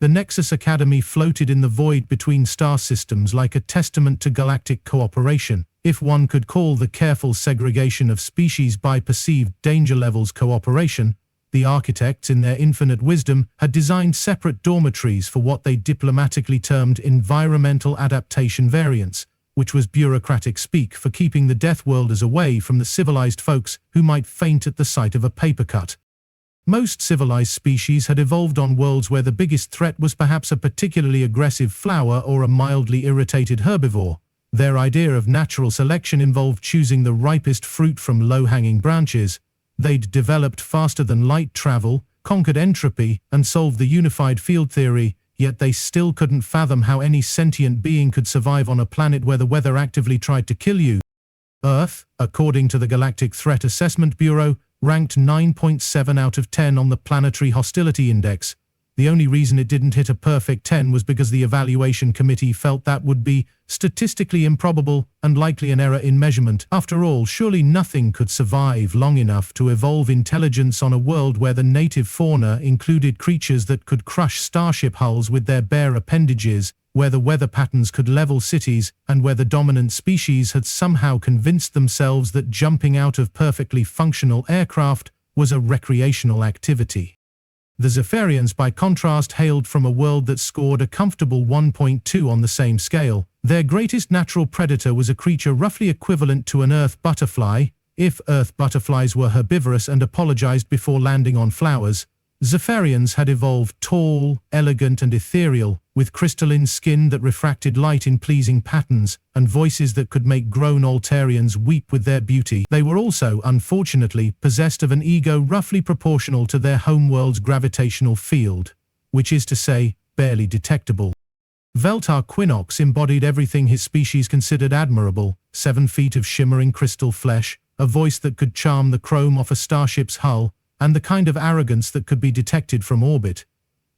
The Nexus Academy floated in the void between star systems like a testament to galactic cooperation, if one could call the careful segregation of species by perceived danger levels cooperation. The architects, in their infinite wisdom, had designed separate dormitories for what they diplomatically termed environmental adaptation variants, which was bureaucratic speak for keeping the Deathworlders away from the civilized folks who might faint at the sight of a paper cut. Most civilized species had evolved on worlds where the biggest threat was perhaps a particularly aggressive flower or a mildly irritated herbivore. Their idea of natural selection involved choosing the ripest fruit from low-hanging branches. They'd developed faster than light travel, conquered entropy, and solved the unified field theory, yet they still couldn't fathom how any sentient being could survive on a planet where the weather actively tried to kill you. Earth, according to the Galactic Threat Assessment Bureau, ranked 9.7 out of 10 on the Planetary Hostility Index. The only reason it didn't hit a perfect 10 was because the evaluation committee felt that would be statistically improbable and likely an error in measurement. After all, surely nothing could survive long enough to evolve intelligence on a world where the native fauna included creatures that could crush starship hulls with their bare appendages, where the weather patterns could level cities, and where the dominant species had somehow convinced themselves that jumping out of perfectly functional aircraft was a recreational activity. The Zephyrians, by contrast, hailed from a world that scored a comfortable 1.2 on the same scale. Their greatest natural predator was a creature roughly equivalent to an earth butterfly, if earth butterflies were herbivorous and apologized before landing on flowers. Zephyrians had evolved tall, elegant and ethereal, with crystalline skin that refracted light in pleasing patterns, and voices that could make grown Altarians weep with their beauty. They were also, unfortunately, possessed of an ego roughly proportional to their homeworld's gravitational field, which is to say, barely detectable. Vel'tar Quinox embodied everything his species considered admirable: 7 feet of shimmering crystal flesh, a voice that could charm the chrome off a starship's hull, and the kind of arrogance that could be detected from orbit.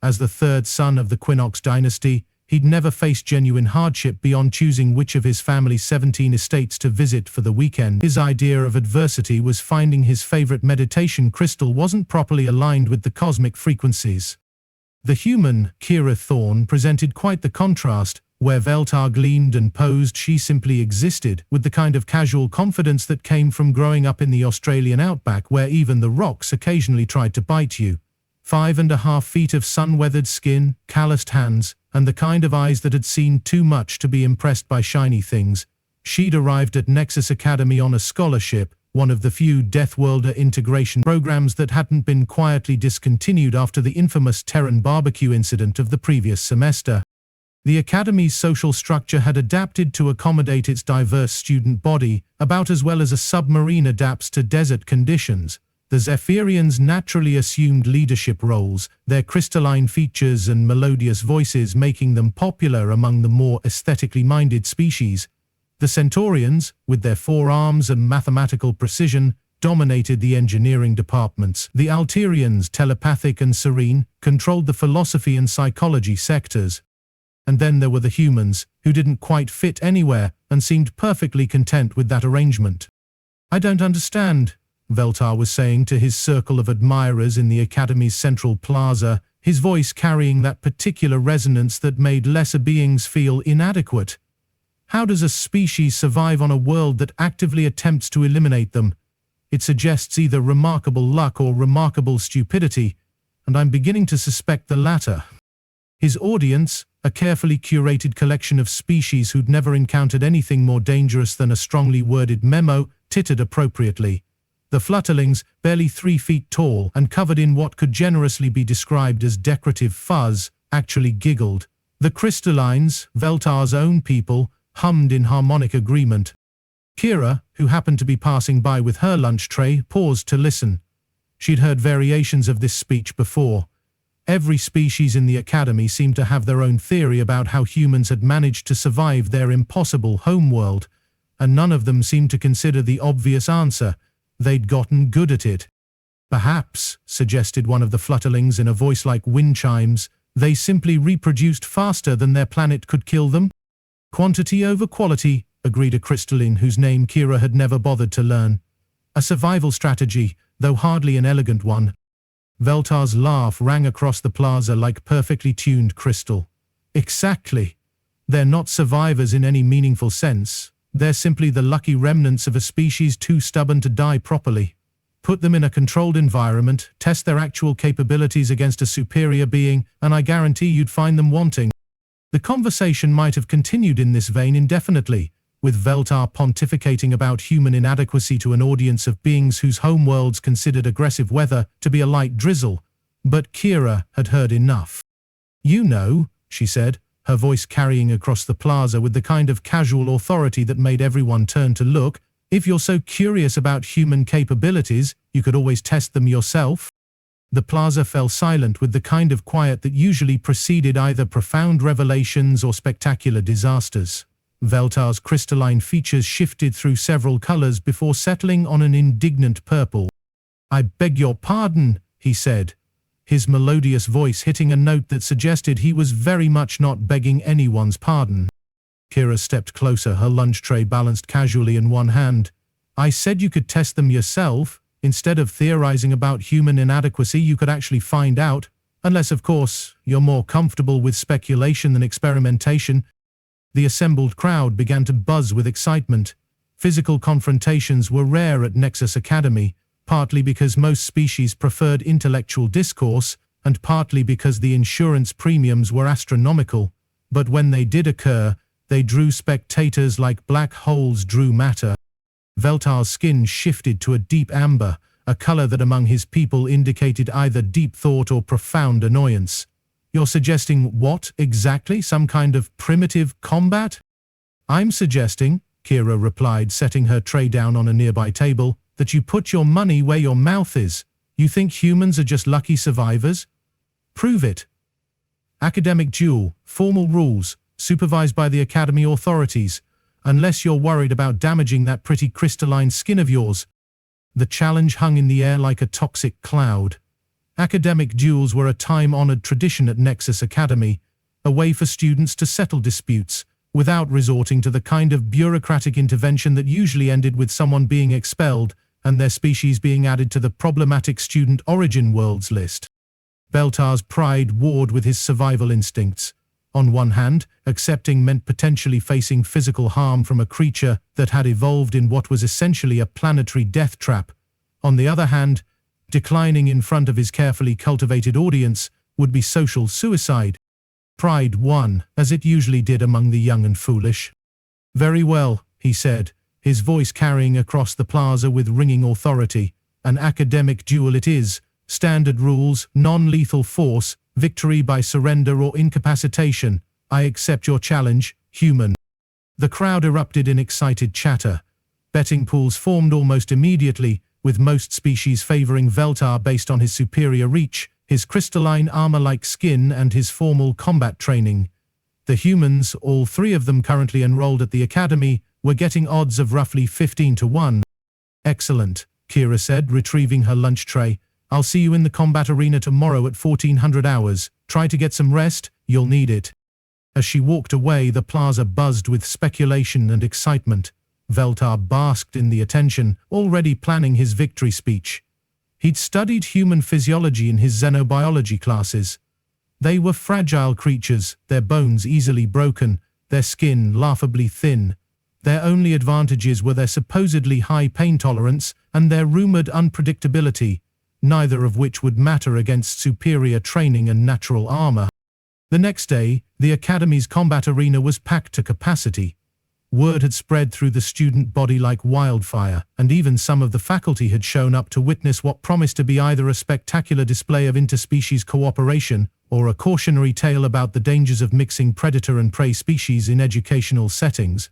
As the third son of the Quinox dynasty, he'd never faced genuine hardship beyond choosing which of his family's 17 estates to visit for the weekend. His idea of adversity was finding his favorite meditation crystal wasn't properly aligned with the cosmic frequencies. The human, Kira Thorne, presented quite the contrast. Where Vel'tar gleamed and posed, she simply existed, with the kind of casual confidence that came from growing up in the Australian outback where even the rocks occasionally tried to bite you. 5.5 feet of sun-weathered skin, calloused hands, and the kind of eyes that had seen too much to be impressed by shiny things. She'd arrived at Nexus Academy on a scholarship, one of the few Deathworlder integration programs that hadn't been quietly discontinued after the infamous Terran barbecue incident of the previous semester. The Academy's social structure had adapted to accommodate its diverse student body, about as well as a submarine adapts to desert conditions. The Zephyrians naturally assumed leadership roles, their crystalline features and melodious voices making them popular among the more aesthetically minded species. The Centaurians, with their forearms and mathematical precision, dominated the engineering departments. The Altarians, telepathic and serene, controlled the philosophy and psychology sectors. And then there were the humans, who didn't quite fit anywhere and seemed perfectly content with that arrangement. "I don't understand," Vel'tar was saying to his circle of admirers in the Academy's central plaza, his voice carrying that particular resonance that made lesser beings feel inadequate. "How does a species survive on a world that actively attempts to eliminate them? It suggests either remarkable luck or remarkable stupidity, and I'm beginning to suspect the latter." His audience, a carefully curated collection of species who'd never encountered anything more dangerous than a strongly worded memo, tittered appropriately. The flutterlings, barely 3 feet tall and covered in what could generously be described as decorative fuzz, actually giggled. The crystallines, Vel'tar's own people, hummed in harmonic agreement. Kira, who happened to be passing by with her lunch tray, paused to listen. She'd heard variations of this speech before. Every species in the Academy seemed to have their own theory about how humans had managed to survive their impossible homeworld, and none of them seemed to consider the obvious answer: they'd gotten good at it. "Perhaps," suggested one of the flutterlings in a voice like wind chimes, "they simply reproduced faster than their planet could kill them?" "Quantity over quality," agreed a crystalline whose name Kira had never bothered to learn. "A survival strategy, though hardly an elegant one." Vel'tar's laugh rang across the plaza like perfectly tuned crystal. Exactly. They're not survivors in any meaningful sense. They're simply the lucky remnants of a species too stubborn to die properly. Put them in a controlled environment, test their actual capabilities against a superior being, and I guarantee you'd find them wanting. The conversation might have continued in this vein indefinitely, with Vel'tar pontificating about human inadequacy to an audience of beings whose homeworlds considered aggressive weather to be a light drizzle. But Kira had heard enough. "You know," she said, her voice carrying across the plaza with the kind of casual authority that made everyone turn to look, "if you're so curious about human capabilities, you could always test them yourself." The plaza fell silent with the kind of quiet that usually preceded either profound revelations or spectacular disasters. Vel'tar's crystalline features shifted through several colors before settling on an indignant purple. "I beg your pardon," he said, his melodious voice hitting a note that suggested he was very much not begging anyone's pardon. Kira stepped closer, her lunch tray balanced casually in one hand. "I said you could test them yourself. Instead of theorizing about human inadequacy, you could actually find out, unless, of course, you're more comfortable with speculation than experimentation." The assembled crowd began to buzz with excitement. Physical confrontations were rare at Nexus Academy, partly because most species preferred intellectual discourse, and partly because the insurance premiums were astronomical. But when they did occur, they drew spectators like black holes drew matter. Vel'tar's skin shifted to a deep amber, a color that among his people indicated either deep thought or profound annoyance. "You're suggesting what, exactly? Some kind of primitive combat?" "I'm suggesting," Kira replied, setting her tray down on a nearby table, "that you put your money where your mouth is. You think humans are just lucky survivors? Prove it." "Academic duel, formal rules, supervised by the Academy authorities. Unless you're worried about damaging that pretty crystalline skin of yours." The challenge hung in the air like a toxic cloud. Academic duels were a time-honored tradition at Nexus Academy, a way for students to settle disputes, without resorting to the kind of bureaucratic intervention that usually ended with someone being expelled and their species being added to the problematic student origin worlds list. Vel'tar's pride warred with his survival instincts. On one hand, accepting meant potentially facing physical harm from a creature that had evolved in what was essentially a planetary death trap. On the other hand, declining in front of his carefully cultivated audience would be social suicide. Pride won, as it usually did among the young and foolish. "Very well," he said, his voice carrying across the plaza with ringing authority. "An academic duel it is. Standard rules, non-lethal force, victory by surrender or incapacitation. I accept your challenge, human." The crowd erupted in excited chatter. Betting pools formed almost immediately, with most species favoring Vel'tar based on his superior reach, his crystalline armor-like skin, and his formal combat training. The humans, all three of them currently enrolled at the academy, were getting odds of roughly 15 to 1. "Excellent," Kira said, retrieving her lunch tray. "I'll see you in the combat arena tomorrow at 1400 hours. Try to get some rest, you'll need it." As she walked away, the plaza buzzed with speculation and excitement. Vel'tar basked in the attention, already planning his victory speech. He'd studied human physiology in his xenobiology classes. They were fragile creatures, their bones easily broken, their skin laughably thin. Their only advantages were their supposedly high pain tolerance and their rumored unpredictability, neither of which would matter against superior training and natural armor. The next day, the Academy's combat arena was packed to capacity. Word had spread through the student body like wildfire, and even some of the faculty had shown up to witness what promised to be either a spectacular display of interspecies cooperation or a cautionary tale about the dangers of mixing predator and prey species in educational settings.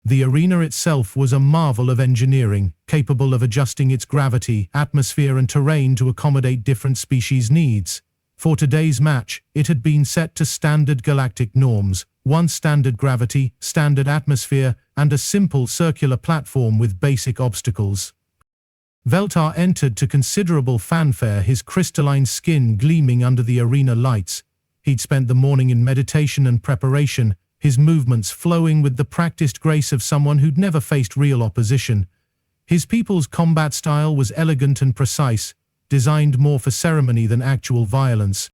The arena itself was a marvel of engineering, capable of adjusting its gravity, atmosphere, and terrain to accommodate different species' needs. For today's match, it had been set to standard galactic norms, one standard gravity, standard atmosphere, and a simple circular platform with basic obstacles. Vel'tar entered to considerable fanfare, his crystalline skin gleaming under the arena lights. He'd spent the morning in meditation and preparation, his movements flowing with the practiced grace of someone who'd never faced real opposition. His people's combat style was elegant and precise, designed more for ceremony than actual violence.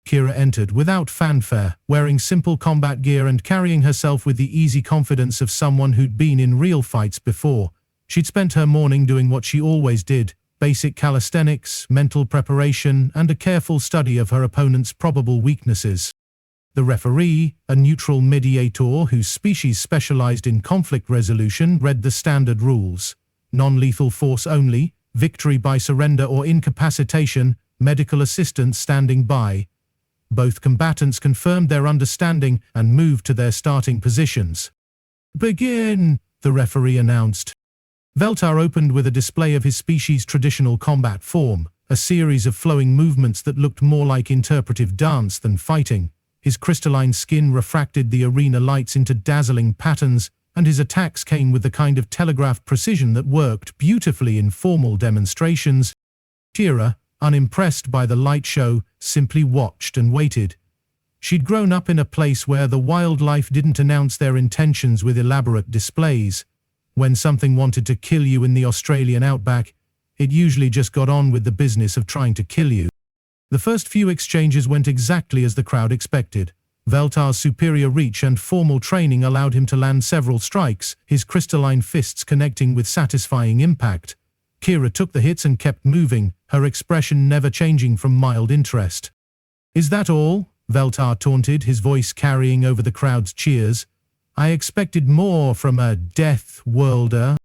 Kira entered without fanfare, wearing simple combat gear and carrying herself with the easy confidence of someone who'd been in real fights before. She'd spent her morning doing what she always did: basic calisthenics, mental preparation, and a careful study of her opponent's probable weaknesses. The referee, a neutral mediator whose species specialized in conflict resolution, read the standard rules: non-lethal force only, victory by surrender or incapacitation, medical assistance standing by. Both combatants confirmed their understanding and moved to their starting positions. "Begin," the referee announced. Vel'tar opened with a display of his species' traditional combat form, a series of flowing movements that looked more like interpretive dance than fighting. His crystalline skin refracted the arena lights into dazzling patterns, and his attacks came with the kind of telegraphed precision that worked beautifully in formal demonstrations. Kira, unimpressed by the light show, simply watched and waited. She'd grown up in a place where the wildlife didn't announce their intentions with elaborate displays. When something wanted to kill you in the Australian outback, it usually just got on with the business of trying to kill you. The first few exchanges went exactly as the crowd expected. Vel'tar's superior reach and formal training allowed him to land several strikes, his crystalline fists connecting with satisfying impact. Kira took the hits and kept moving, her expression never changing from mild interest. "Is that all?" Vel'tar taunted, his voice carrying over the crowd's cheers. "I expected more from a Deathworlder."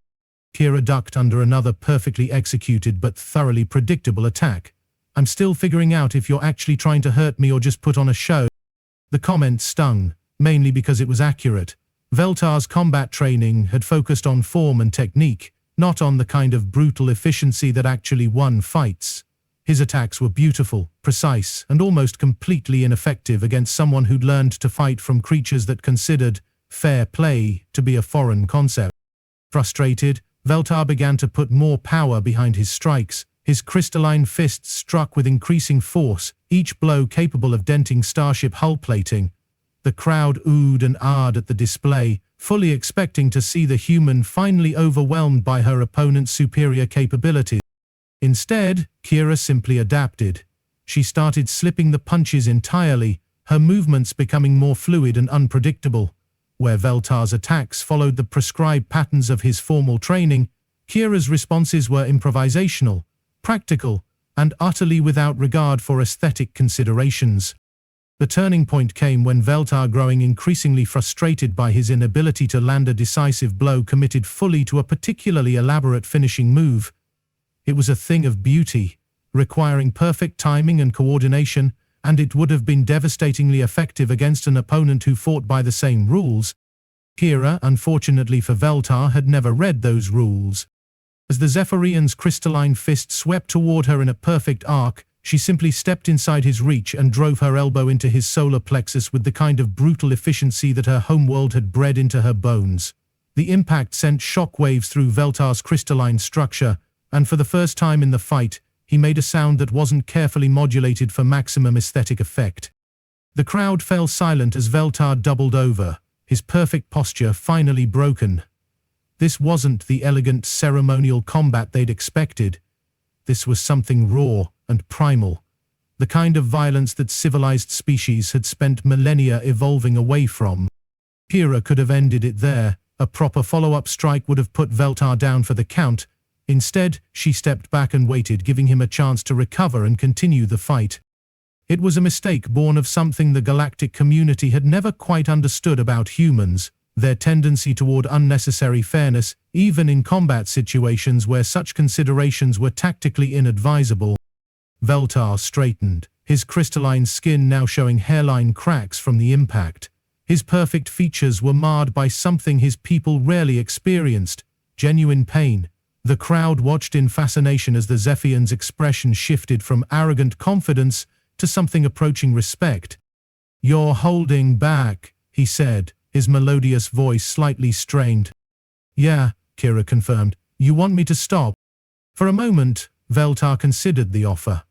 Kira ducked under another perfectly executed but thoroughly predictable attack. "I'm still figuring out if you're actually trying to hurt me or just put on a show." The comment stung, mainly because it was accurate. Vel'tar's combat training had focused on form and technique, not on the kind of brutal efficiency that actually won fights. His attacks were beautiful, precise, and almost completely ineffective against someone who'd learned to fight from creatures that considered fair play to be a foreign concept. Frustrated, Vel'tar began to put more power behind his strikes. His crystalline fists struck with increasing force, each blow capable of denting starship hull plating. The crowd oohed and ahed at the display, fully expecting to see the human finally overwhelmed by her opponent's superior capabilities. Instead, Kira simply adapted. She started slipping the punches entirely, her movements becoming more fluid and unpredictable. Where Vel'tar's attacks followed the prescribed patterns of his formal training, Kira's responses were improvisational, practical, and utterly without regard for aesthetic considerations. The turning point came when Vel'tar, growing increasingly frustrated by his inability to land a decisive blow, committed fully to a particularly elaborate finishing move. It was a thing of beauty, requiring perfect timing and coordination, and it would have been devastatingly effective against an opponent who fought by the same rules. Kira, unfortunately for Vel'tar, had never read those rules. As the Zephyrian's crystalline fist swept toward her in a perfect arc, she simply stepped inside his reach and drove her elbow into his solar plexus with the kind of brutal efficiency that her homeworld had bred into her bones. The impact sent shockwaves through Vel'tar's crystalline structure, and for the first time in the fight, he made a sound that wasn't carefully modulated for maximum aesthetic effect. The crowd fell silent as Vel'tar doubled over, his perfect posture finally broken. This wasn't the elegant ceremonial combat they'd expected. This was something raw and primal, the kind of violence that civilized species had spent millennia evolving away from. Kira could have ended it there. A proper follow-up strike would have put Vel'tar down for the count. Instead, she stepped back and waited, giving him a chance to recover and continue the fight. It was a mistake born of something the Galactic community had never quite understood about humans: their tendency toward unnecessary fairness, even in combat situations where such considerations were tactically inadvisable. Vel'tar straightened, his crystalline skin now showing hairline cracks from the impact. His perfect features were marred by something his people rarely experienced: genuine pain. The crowd watched in fascination as the Zephyrian's expression shifted from arrogant confidence to something approaching respect. "You're holding back," he said, his melodious voice slightly strained. "Yeah," Kira confirmed. "You want me to stop?" For a moment, Vel'tar considered the offer.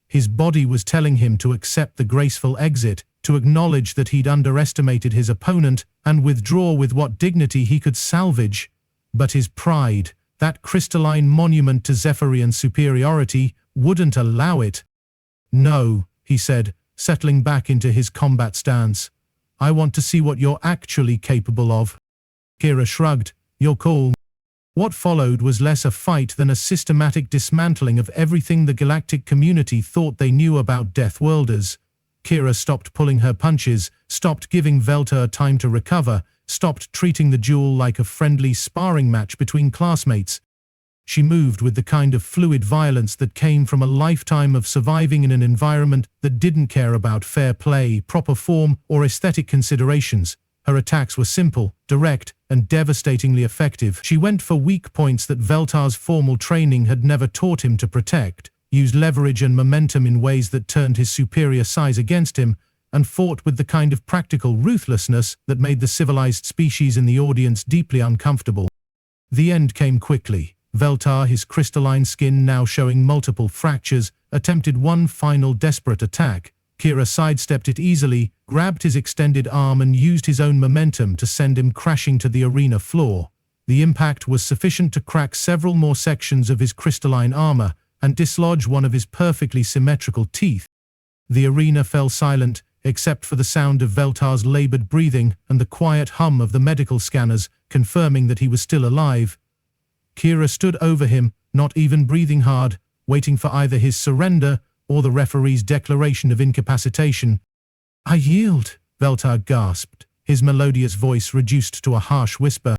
His body was telling him to accept the graceful exit, to acknowledge that he'd underestimated his opponent, and withdraw with what dignity he could salvage. But his pride, that crystalline monument to Zephyrian superiority, wouldn't allow it. "No," he said, settling back into his combat stance. "I want to see what you're actually capable of." Kira shrugged. "Your call." What followed was less a fight than a systematic dismantling of everything the galactic community thought they knew about Deathworlders. Kira stopped pulling her punches, stopped giving Vel'tar time to recover, stopped treating the duel like a friendly sparring match between classmates. She moved with the kind of fluid violence that came from a lifetime of surviving in an environment that didn't care about fair play, proper form, or aesthetic considerations. Her attacks were simple, direct, and devastatingly effective. She went for weak points that Vel'tar's formal training had never taught him to protect, used leverage and momentum in ways that turned his superior size against him, and fought with the kind of practical ruthlessness that made the civilized species in the audience deeply uncomfortable. The end came quickly. Vel'tar, his crystalline skin now showing multiple fractures, attempted one final desperate attack. Kira sidestepped it easily, grabbed his extended arm and used his own momentum to send him crashing to the arena floor. The impact was sufficient to crack several more sections of his crystalline armor and dislodge one of his perfectly symmetrical teeth. The arena fell silent, except for the sound of Vel'tar's labored breathing and the quiet hum of the medical scanners, confirming that he was still alive. Kira stood over him, not even breathing hard, waiting for either his surrender or the referee's declaration of incapacitation. "I yield," Vel'tar gasped, his melodious voice reduced to a harsh whisper.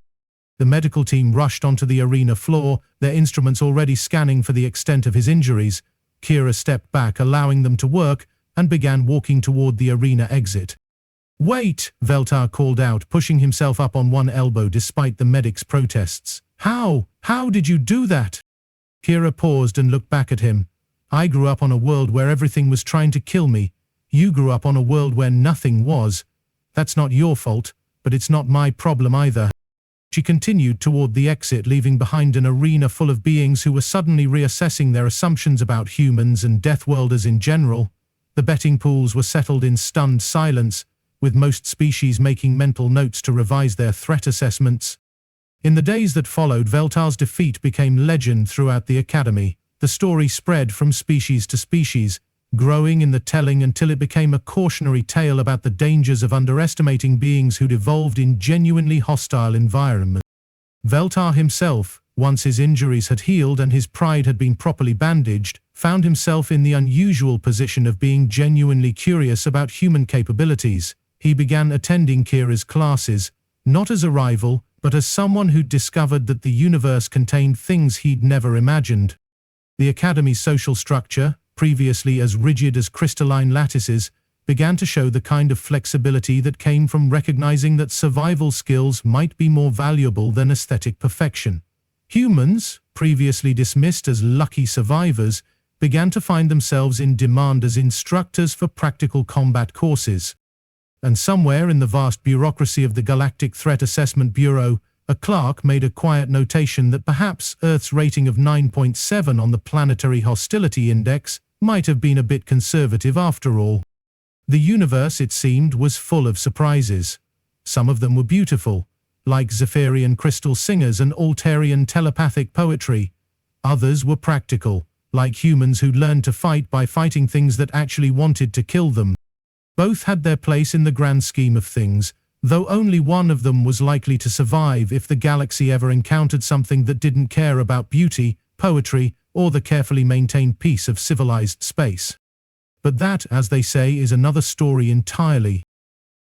The medical team rushed onto the arena floor, their instruments already scanning for the extent of his injuries. Kira stepped back, allowing them to work, and began walking toward the arena exit. "Wait!" Vel'tar called out, pushing himself up on one elbow despite the medic's protests. How did you do that?" Kira paused and looked back at him. "I grew up on a world where everything was trying to kill me. You grew up on a world where nothing was. That's not your fault, but it's not my problem either." She continued toward the exit, leaving behind an arena full of beings who were suddenly reassessing their assumptions about humans and Deathworlders in general. The betting pools were settled in stunned silence, with most species making mental notes to revise their threat assessments. In the days that followed, Vel'tar's defeat became legend throughout the academy. The story spread from species to species, growing in the telling until it became a cautionary tale about the dangers of underestimating beings who'd evolved in genuinely hostile environments. Vel'tar himself, once his injuries had healed and his pride had been properly bandaged, found himself in the unusual position of being genuinely curious about human capabilities. He began attending Kira's classes, not as a rival, but as someone who'd discovered that the universe contained things he'd never imagined. The Academy's social structure, previously as rigid as crystalline lattices, began to show the kind of flexibility that came from recognizing that survival skills might be more valuable than aesthetic perfection. Humans, previously dismissed as lucky survivors, began to find themselves in demand as instructors for practical combat courses. And somewhere in the vast bureaucracy of the Galactic Threat Assessment Bureau, a clerk made a quiet notation that perhaps Earth's rating of 9.7 on the Planetary Hostility Index might have been a bit conservative after all. The universe, it seemed, was full of surprises. Some of them were beautiful, like Zephyrian crystal singers and Altarian telepathic poetry. Others were practical, like humans who'd learned to fight by fighting things that actually wanted to kill them. Both had their place in the grand scheme of things, though only one of them was likely to survive if the galaxy ever encountered something that didn't care about beauty, poetry, or the carefully maintained peace of civilized space. But that, as they say, is another story entirely.